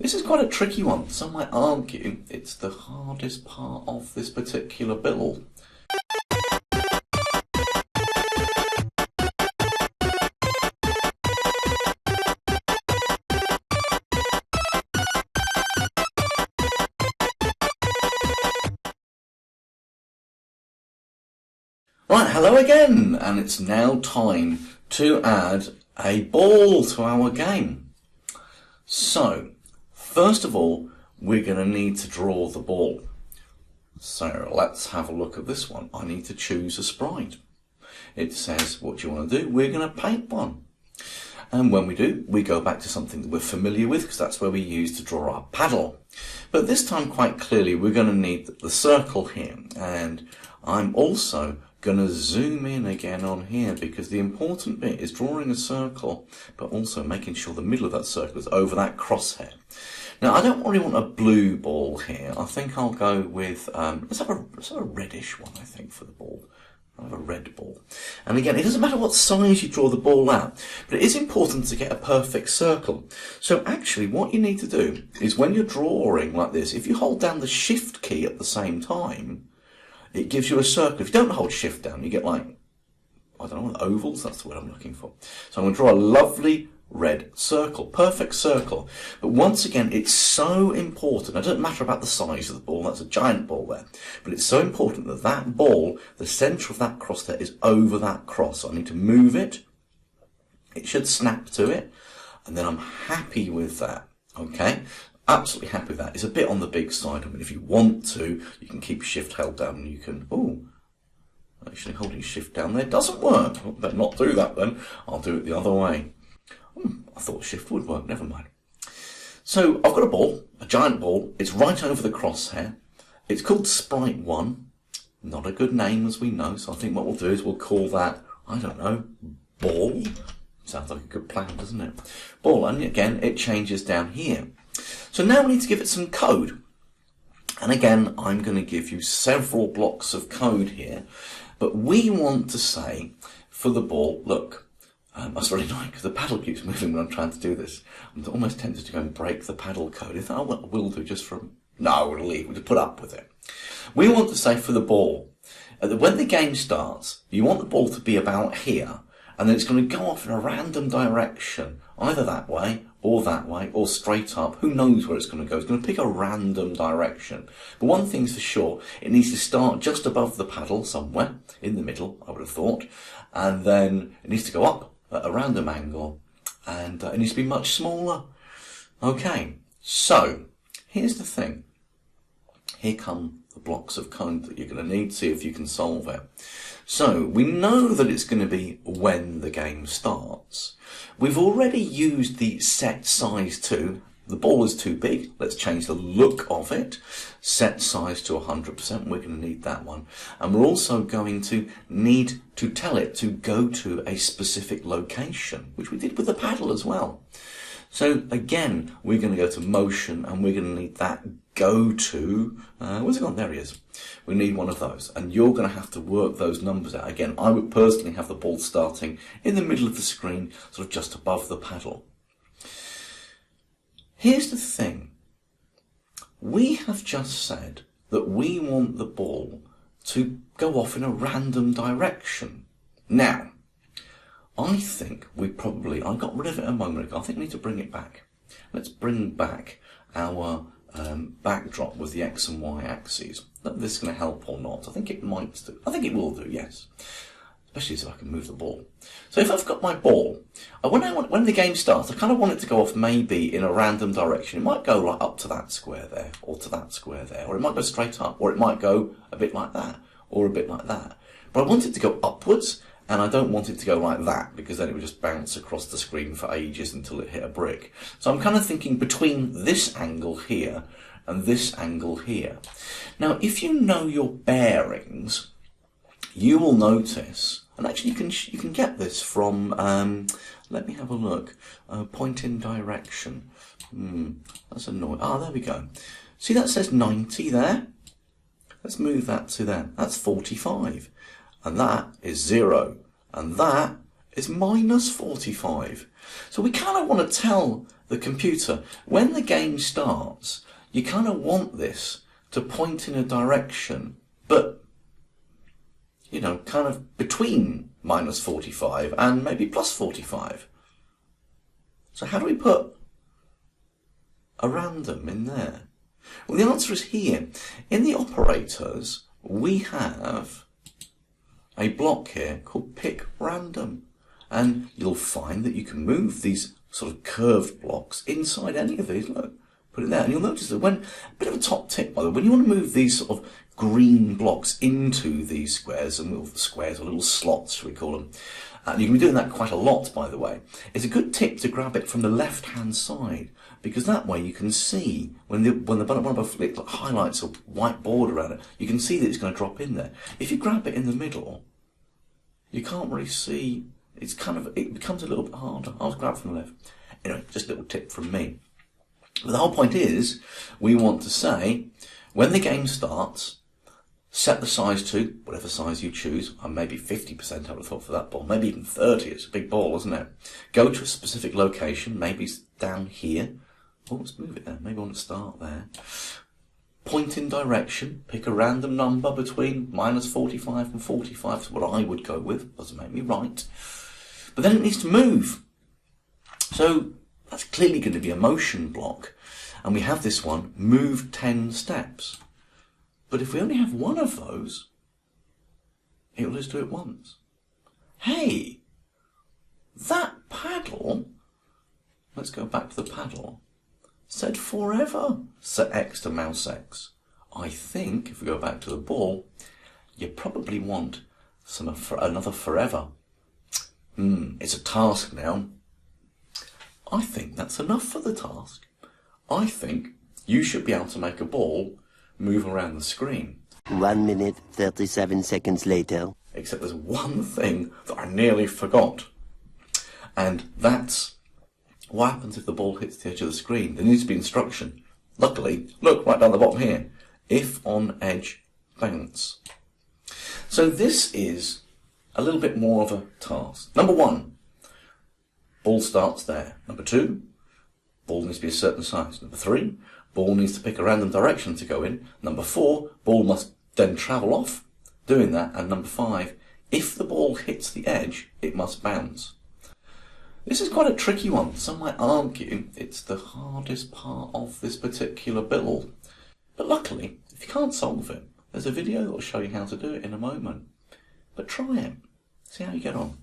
This is quite a tricky one. Some might argue it's the hardest part of this particular build. Right, hello again, and it's now time to add a ball to our game. So, first of all, we're going to need to draw the ball. So let's have a look at this one. I need to choose a sprite. It says, what do you want to do? We're going to paint one. And when we do, we go back to something that we're familiar with, because that's where we use to draw our paddle. But this time, quite clearly, we're going to need the circle here. And I'm also going to zoom in again on here, because the important bit is drawing a circle, but also making sure the middle of that circle is over that crosshair. Now, I don't really want a blue ball here. I think I'll go with, let's have a reddish one, I think, for the ball. I'll have a red ball. And again, it doesn't matter what size you draw the ball out, but it is important to get a perfect circle. So actually, what you need to do is when you're drawing like this, if you hold down the Shift key at the same time, it gives you a circle. If you don't hold Shift down, you get like, I don't know, ovals, that's the word I'm looking for. So I'm going to draw a lovely red circle, perfect circle. But once again, it's so important. It doesn't matter about the size of the ball, that's a giant ball there. But it's so important that that ball, the centre of that cross there, is over that cross. So I need to move it. It should snap to it. And then I'm happy with that. Okay? Absolutely happy with that. It's a bit on the big side. I mean, if you want to, you can keep Shift held down and you can, actually holding Shift down there doesn't work. I better not do that then. I'll do it the other way. I thought Shift would work, never mind. So I've got a ball, a giant ball. It's right over the crosshair. It's called Sprite 1. Not a good name, as we know, so I think what we'll do is we'll call that, I don't know, Ball. Sounds like a good plan, doesn't it? Ball, and again, it changes down here. So now we need to give it some code. And again, I'm going to give you several blocks of code here. But we want to say, for the ball, look, that's really annoying because the paddle keeps moving when I'm trying to do this. I'm almost tempted to go and break the paddle code. If I will do just from, no, we'll leave, we'll just put up with it. We want to say for the ball, when the game starts, you want the ball to be about here, and then it's going to go off in a random direction, either that way, or straight up. Who knows where it's going to go? It's going to pick a random direction. But one thing's for sure, it needs to start just above the paddle somewhere, in the middle, I would have thought, and then it needs to go up at a random angle, and it needs to be much smaller. Okay, so here's the thing. Here come the blocks of code that you're going to need to see if you can solve it. So we know that it's going to be when the game starts. We've already used the set size to. The ball is too big. Let's change the look of it. Set size to 100%. We're going to need that one. And we're also going to need to tell it to go to a specific location, which we did with the paddle as well. So again, we're going to go to motion and we're going to need that go to, where's it gone? There he is. We need one of those. And you're going to have to work those numbers out. Again, I would personally have the ball starting in the middle of the screen, sort of just above the paddle. Here's the thing. We have just said that we want the ball to go off in a random direction. Now, I think I got rid of it a moment ago. I think we need to bring it back. Let's bring back our backdrop with the X and Y axes. Is this going to help or not? I think it might do. I think it will do, yes. Especially so I can move the ball. So if I've got my ball, when the game starts, I kind of want it to go off maybe in a random direction. It might go like up to that square there, or to that square there, or it might go straight up, or it might go a bit like that, or a bit like that. But I want it to go upwards, and I don't want it to go like that, because then it would just bounce across the screen for ages until it hit a brick. So I'm kind of thinking between this angle here and this angle here. Now, if you know your bearings, you will notice, and actually you can get this from, let me have a look, point in direction. That's annoying. There we go. See, that says 90 there? Let's move that to there. That's 45. And that is 0. And that is minus 45. So we kind of want to tell the computer, when the game starts, you kind of want this to point in a direction, but, you know, kind of between minus 45 and maybe plus 45. So how do we put a random in there? Well, the answer is here. In the operators, we have a block here called pick random. And you'll find that you can move these sort of curved blocks inside any of these. Look, put it there. And you'll notice that when, a bit of a top tip by the way, when you want to move these sort of green blocks into these squares, and little squares or little slots, shall we call them, and you can be doing that quite a lot, by the way, it's a good tip to grab it from the left-hand side, because that way you can see, when the button highlights a white border around it, you can see that it's going to drop in there. If you grab it in the middle, you can't really see. It becomes a little bit harder. I'll grab from the left. Anyway, just a little tip from me. But the whole point is, we want to say, when the game starts, set the size to whatever size you choose. Maybe 50% I would have thought for that ball. Maybe even 30. It's a big ball, isn't it? Go to a specific location. Maybe it's down here. Oh, let's move it there. Maybe I want to start there. Point in direction. Pick a random number between minus 45 and 45. Is what I would go with. Doesn't make me right. But then it needs to move. So that's clearly going to be a motion block. And we have this one, move 10 steps. But if we only have one of those, it will just do it once. Hey, that paddle, let's go back to the paddle, said forever, set X to mouse X. I think, if we go back to the ball, you probably want another forever. It's a task now. I think that's enough for the task. I think you should be able to make a ball move around the screen. 1 minute, 37 seconds later. Except there's one thing that I nearly forgot. And that's what happens if the ball hits the edge of the screen. There needs to be instruction. Luckily, look right down the bottom here. If on edge, bounce. So this is a little bit more of a task. Number 1, ball starts there. Number 2, ball needs to be a certain size. Number 3, ball needs to pick a random direction to go in. Number 4, ball must then travel off doing that. And number 5, if the ball hits the edge, it must bounce. This is quite a tricky one. Some might argue it's the hardest part of this particular build. But luckily, if you can't solve it, there's a video that will show you how to do it in a moment. But try it. See how you get on.